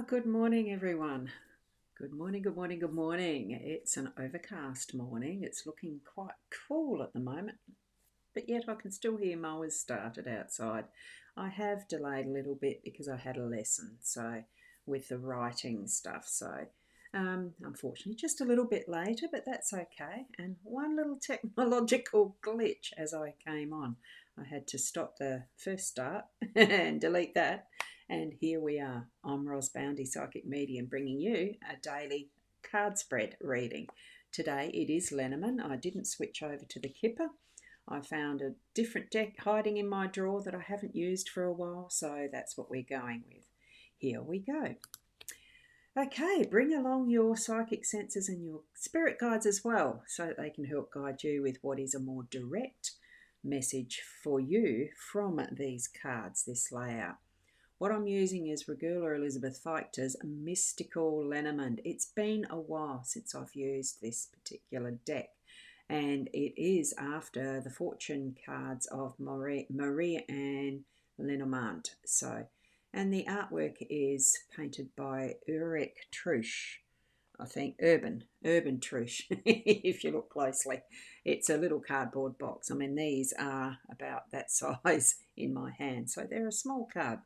Good morning, everyone. Good morning, good morning, good morning. It's an overcast morning. It's looking quite cool at the moment, but yet I can still hear mowers started outside. I have delayed a little bit because I had a lesson, so with the writing stuff. Unfortunately, just a little bit later, but that's okay. And one little technological glitch as I came on. I had to stop the first start and delete that. And here we are. I'm Boundy, Psychic Medium, bringing you a daily card spread reading. Today it is Lenormand. I didn't switch over to the Kipper. I found a different deck hiding in my drawer that I haven't used for a while, so that's what we're going with. Here we go. Okay, bring along your psychic senses and your spirit guides as well, so that they can help guide you with what is a more direct message for you from these cards, this layout. What I'm using is Regula Elizabeth Fichter's Mystical Lenormand. It's been a while since I've used this particular deck, and it is after the fortune cards of Marie and Lenormand. And the artwork is painted by Ulrich Trusch. I think Urban Trusch, if you look closely. It's a little cardboard box. I mean, these are about that size in my hand, so they're a small card.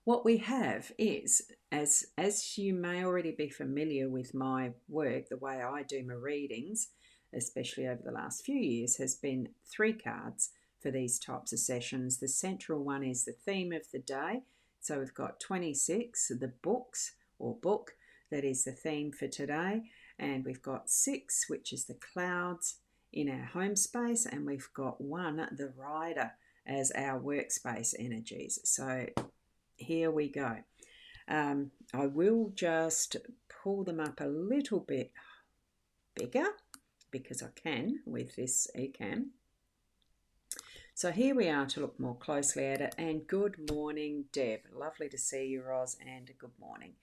What we have is, as you may already be familiar with my work, the way I do my readings, especially over the last few years, has been 3 cards for these types of sessions. The central one is the theme of the day. So we've got 26, the books or book, that is the theme for today. And we've got 6, which is the clouds in our home space. And we've got 1, the rider, as our workspace energies. So here we go. I will just pull them up a little bit bigger because I can with this eCam. So here we are to look more closely at it. And good morning, Deb. Lovely to see you, Roz, and good morning.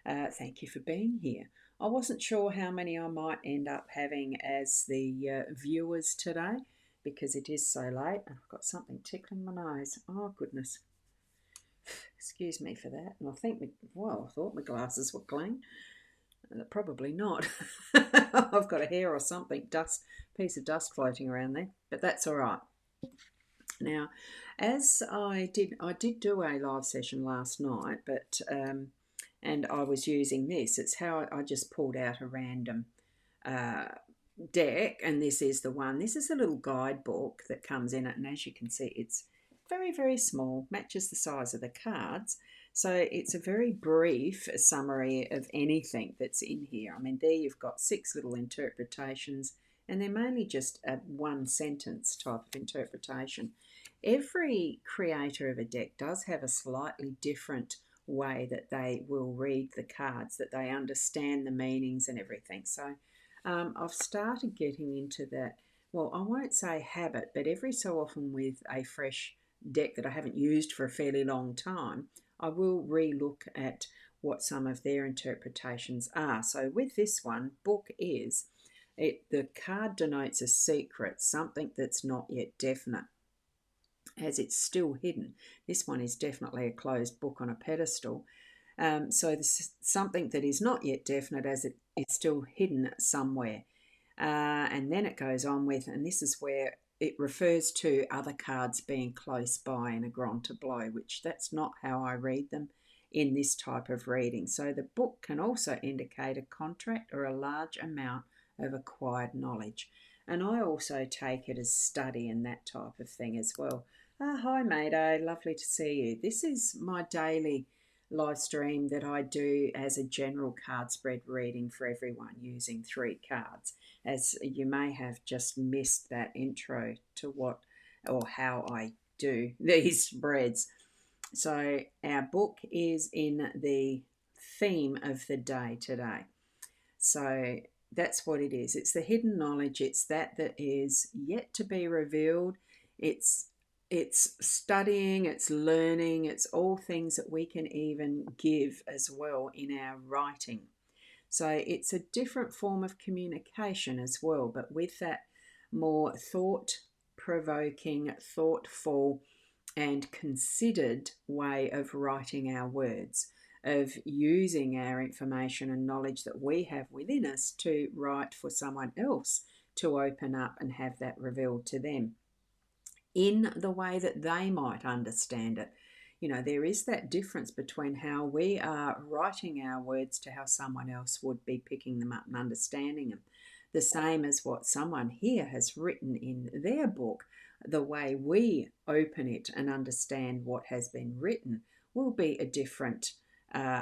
Thank you for being here. I wasn't sure how many I might end up having as the viewers today because it is so late. I've got something tickling my nose. Oh, goodness. Excuse me for that. And I thought my glasses were clean. Probably not. I've got a hair or something, piece of dust floating around there, but that's all right. Now, as I did do a live session last night, and I was using this. It's how I just pulled out a random deck, and this is the one. This is a little guidebook that comes in it, and as you can see, it's very, very small, matches the size of the cards. So it's a very brief summary of anything that's in here. I mean, there you've got 6 little interpretations, and they're mainly just a one sentence type of interpretation. Every creator of a deck does have a slightly different way that they will read the cards, that they understand the meanings and everything. So I've started getting into that, well, I won't say habit, but every so often with a fresh deck that I haven't used for a fairly long time, I will re-look at what some of their interpretations are. So with this one, book is, the card denotes a secret, something that's not yet definite, as it's still hidden. This one is definitely a closed book on a pedestal. So this is something that is not yet definite, as it's still hidden somewhere. And then it goes on with, and this is where it refers to other cards being close by in a grand tableau, which that's not how I read them in this type of reading. So the book can also indicate a contract or a large amount of acquired knowledge. And I also take it as study and that type of thing as well. Hi, Mayday. Lovely to see you. This is my daily live stream that I do as a general card spread reading for everyone using 3 cards, as you may have just missed that intro to what or how I do these spreads. So our book is in the theme of the day today. So that's what it is. It's the hidden knowledge. It's that is yet to be revealed. It's studying, it's learning, it's all things that we can even give as well in our writing. So it's a different form of communication as well, but with that more thought-provoking, thoughtful, and considered way of writing our words. of using our information and knowledge that we have within us to write for someone else to open up and have that revealed to them in the way that they might understand it. You know, there is that difference between how we are writing our words to how someone else would be picking them up and understanding them. The same as what someone here has written in their book, the way we open it and understand what has been written will be uh,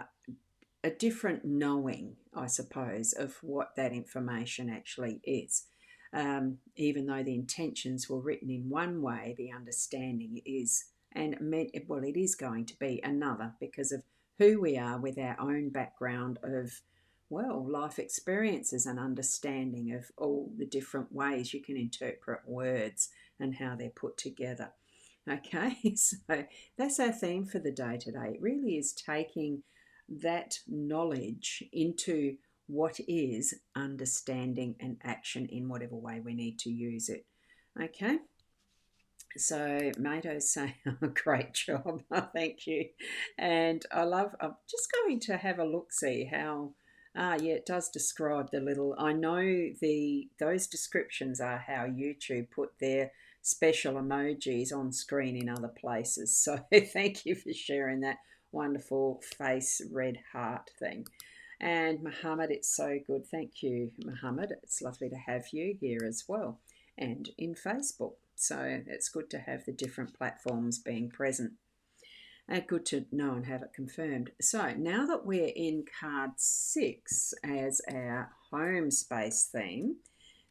a different knowing, I suppose, of what that information actually is. Even though the intentions were written in one way, the understanding is, and meant, well, it is going to be another because of who we are with our own background of, well, life experiences and understanding of all the different ways you can interpret words and how they're put together. Okay, so that's our theme for the day today. It really is taking that knowledge into what is understanding and action in whatever way we need to use it. Okay, so Mato's saying, oh, great job, thank you. And I'm just going to have a look, see how, yeah, it does describe the little, I know those descriptions are how YouTube put their special emojis on screen in other places. So thank you for sharing that wonderful face red heart thing. And Muhammad, it's so good. Thank you, Muhammad. It's lovely to have you here as well and in Facebook. So it's good to have the different platforms being present. Good to know and have it confirmed. So now that we're in card 6 as our home space theme,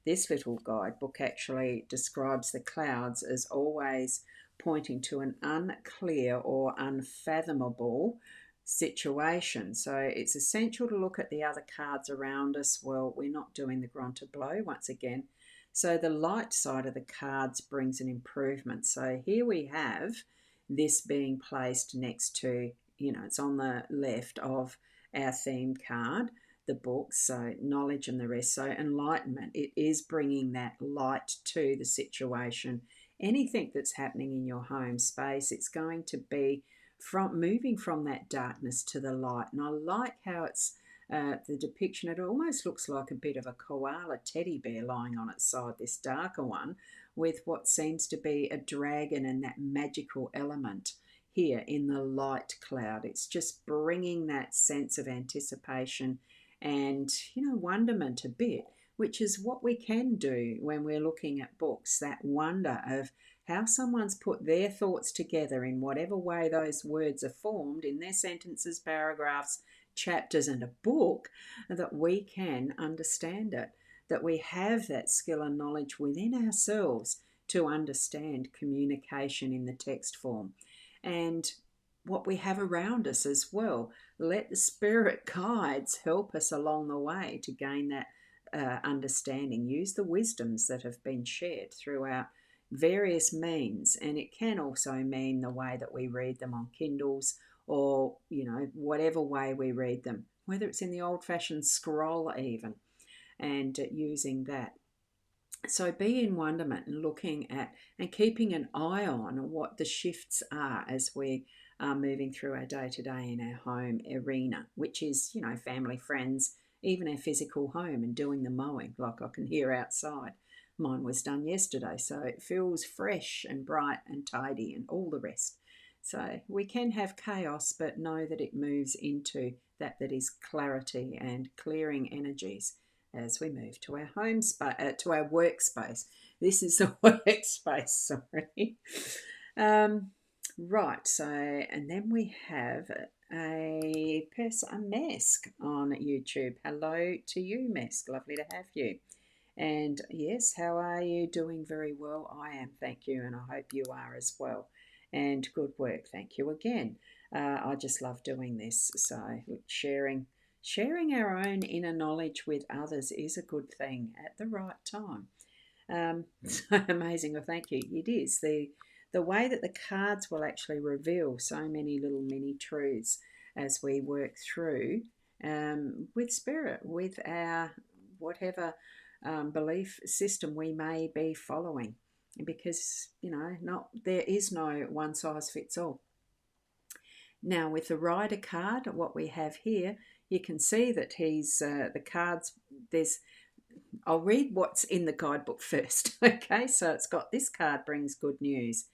this little guidebook actually describes the clouds as always pointing to an unclear or unfathomable situation. So it's essential to look at the other cards around us. Well, we're not doing the grunt of blow once again. So the light side of the cards brings an improvement. So here we have this being placed next to, you know, it's on the left of our theme card, the books, so knowledge and the rest. So enlightenment, it is bringing that light to the situation. Anything that's happening in your home space, it's going to be from moving from that darkness to the light. And I like how it's the depiction. It almost looks like a bit of a koala teddy bear lying on its side, this darker one, with what seems to be a dragon and that magical element here in the light cloud. It's just bringing that sense of anticipation and, you know, wonderment a bit, which is what we can do when we're looking at books, that wonder of how someone's put their thoughts together in whatever way those words are formed in their sentences, paragraphs, chapters, and a book, that we can understand it, that we have that skill and knowledge within ourselves to understand communication in the text form and what we have around us as well. Let the spirit guides help us along the way to gain that understanding. Use the wisdoms that have been shared throughout various means, and it can also mean the way that we read them on Kindles or, you know, whatever way we read them, whether it's in the old-fashioned scroll even, and using that. So be in wonderment and looking at and keeping an eye on what the shifts are as we are moving through our day-to-day in our home arena, which is, you know, family, friends, even our physical home, and doing the mowing like I can hear outside. Mine was done yesterday, so it feels fresh and bright and tidy and all the rest. So we can have chaos, but know that it moves into that is clarity and clearing energies as we move to our home space, to our workspace. This is the workspace, sorry. Right, so, and then we have a Mesk on YouTube. Hello to you, Mesk. Lovely to have you. And yes, how are you? Doing very well. I am, thank you, and I hope you are as well. And good work, thank you again. I just love doing this. So sharing our own inner knowledge with others is a good thing at the right time. So amazing. Well, thank you. It is the way that the cards will actually reveal so many little mini truths as we work through with spirit, with our whatever belief system we may be following, because, you know, there is no one size fits all. Now with the rider card, what we have here, you can see that he's the cards. There's I'll read what's in the guidebook first. Okay, so it's got this card brings good news.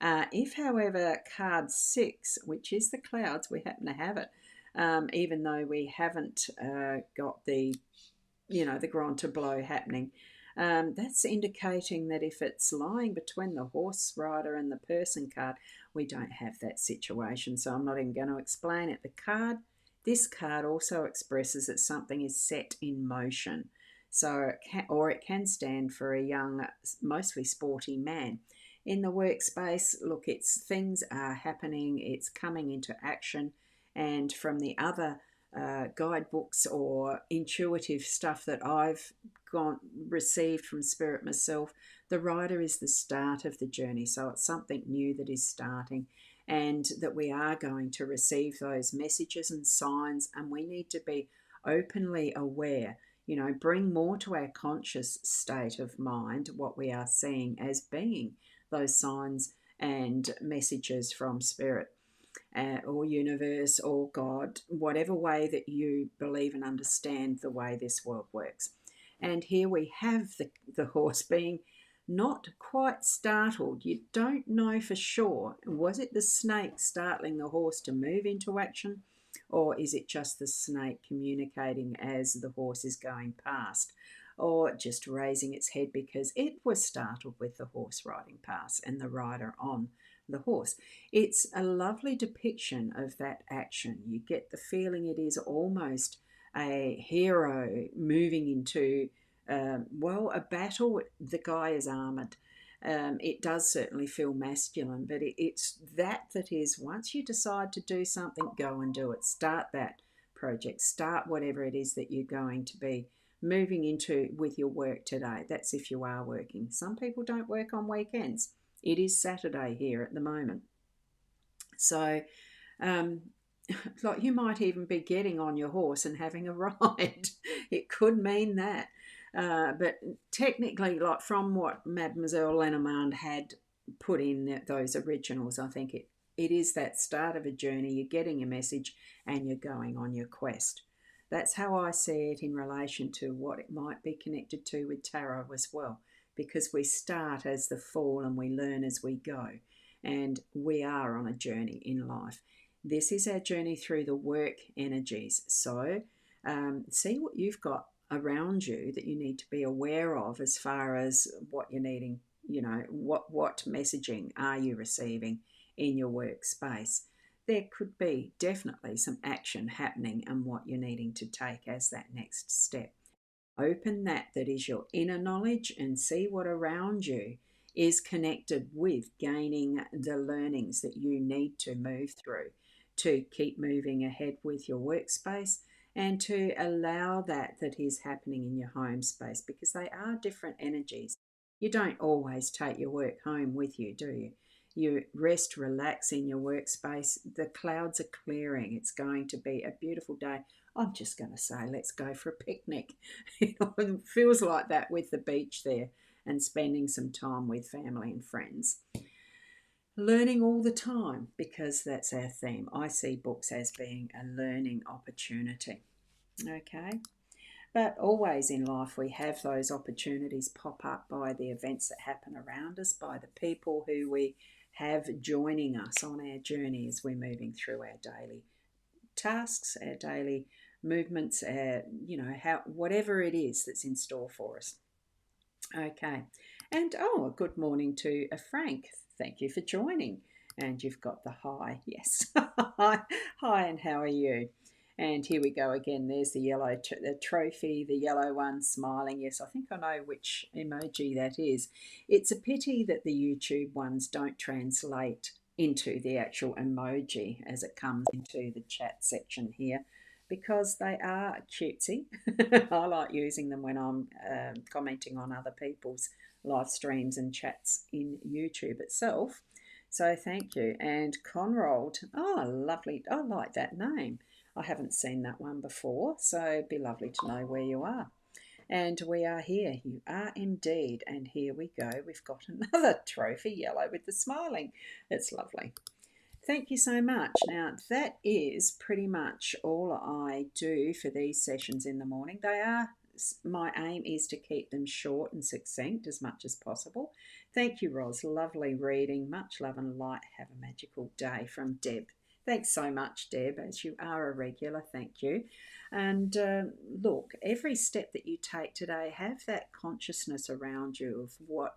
If, however, card 6, which is the clouds, we happen to have it, even though we haven't got the the grand tableau happening. That's indicating that if it's lying between the horse rider and the person card, we don't have that situation. So I'm not even going to explain it. This card also expresses that something is set in motion. So it can stand for a young, mostly sporty man. In the workspace, look, things are happening, it's coming into action, and from the other guidebooks or intuitive stuff that I've received from Spirit myself, the rider is the start of the journey. So it's something new that is starting, and that we are going to receive those messages and signs, and we need to be openly aware. Bring more to our conscious state of mind what we are seeing as being those signs and messages from Spirit or universe or God, whatever way that you believe and understand the way this world works. And here we have the horse being not quite startled. You don't know for sure. Was it the snake startling the horse to move into action? Or is it just the snake communicating as the horse is going past? Or just raising its head because it was startled with the horse riding past and the rider on the horse. It's a lovely depiction of that action. You get the feeling it is almost a hero moving into, a battle. The guy is armoured. It does certainly feel masculine, but it's that is, once you decide to do something, go and do it. Start that project. Start whatever it is that you're going to be moving into with your work today. That's if you are working. Some people don't work on weekends. It is Saturday here at the moment. So, um, like, you might even be getting on your horse and having a ride. It could mean that. But technically, like from what Mademoiselle Lenormand had put in those originals, I think it is that start of a journey. You're getting a message and you're going on your quest. That's how I see it in relation to what it might be connected to with tarot as well, because we start as the fool and we learn as we go, and we are on a journey in life. This is our journey through the work energies. So see what you've got around you that you need to be aware of as far as what you're needing. What messaging are you receiving in your workspace? There could be definitely some action happening and what you're needing to take as that next step. Open that is your inner knowledge and see what around you is connected with gaining the learnings that you need to move through to keep moving ahead with your workspace, and to allow that is happening in your home space, because they are different energies. You don't always take your work home with you, do you? You rest, relax in your workspace. The clouds are clearing. It's going to be a beautiful day. I'm just going to say, let's go for a picnic. It feels like that with the beach there and spending some time with family and friends. Learning all the time, because that's our theme. I see books as being a learning opportunity. Okay. But always in life, we have those opportunities pop up by the events that happen around us, by the people who we have joining us on our journey as we're moving through our daily tasks, our daily movements, whatever it is that's in store for us. Okay. And a good morning to Frank. Thank you for joining. And you've got the hi. Yes. Hi, and how are you? And here we go again. There's the yellow the trophy, the yellow one smiling. Yes, I think I know which emoji that is. It's a pity that the YouTube ones don't translate into the actual emoji as it comes into the chat section here, because they are cutesy. I like using them when I'm commenting on other people's live streams and chats in YouTube itself. So thank you. And Conrold, lovely. I like that name. I haven't seen that one before, so it'd be lovely to know where you are. And we are here. You are indeed. And here we go. We've got another trophy, yellow with the smiling. It's lovely. Thank you so much. Now, that is pretty much all I do for these sessions in the morning. My aim is to keep them short and succinct as much as possible. Thank you, Ros. Lovely reading. Much love and light. Have a magical day from Deb. Thanks so much, Deb, as you are a regular. Thank you. And look, every step that you take today, have that consciousness around you of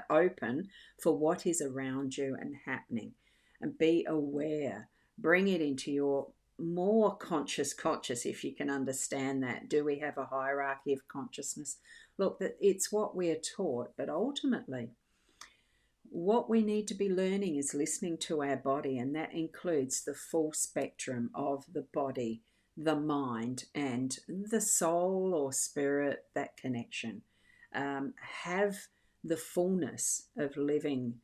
open for what is around you and happening, and be aware. Bring it into your more conscious, if you can understand that. Do we have a hierarchy of consciousness? Look, that it's what we're taught, but ultimately what we need to be learning is listening to our body, and that includes the full spectrum of the body, the mind, and the soul or spirit, that connection. Have the fullness of living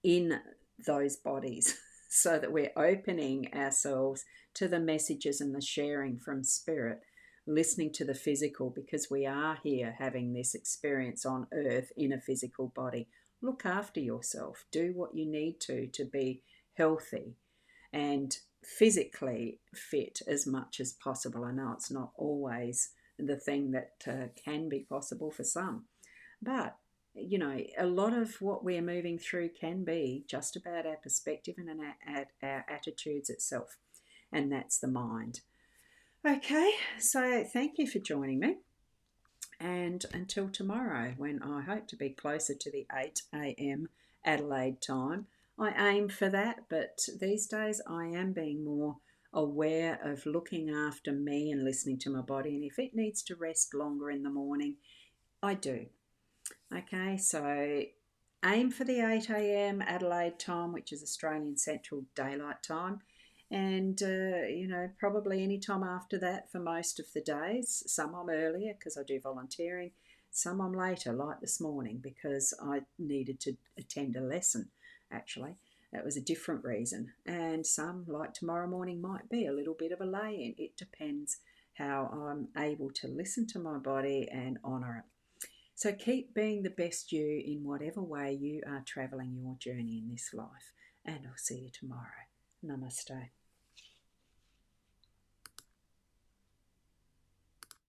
in those bodies so that we're opening ourselves to the messages and the sharing from spirit, listening to the physical, because we are here having this experience on earth in a physical body. Look after yourself, do what you need to be healthy and physically fit as much as possible. I know it's not always the thing that can be possible for some, but a lot of what we're moving through can be just about our perspective and our attitudes itself, and that's the mind. Okay, so thank you for joining me, and until tomorrow, when I hope to be closer to the 8 a.m. Adelaide time. I aim for that, but these days I am being more aware of looking after me and listening to my body, and if it needs to rest longer in the morning, I do. Okay, so aim for the 8 a.m. Adelaide time, which is Australian Central Daylight Time, and probably any time after that for most of the days. Some I'm earlier because I do volunteering, some I'm later, like this morning, because I needed to attend a lesson actually. That was a different reason, and some, like tomorrow morning, might be a little bit of a lay in. It depends how I'm able to listen to my body and honour it. So keep being the best you in whatever way you are travelling your journey in this life. And I'll see you tomorrow. Namaste.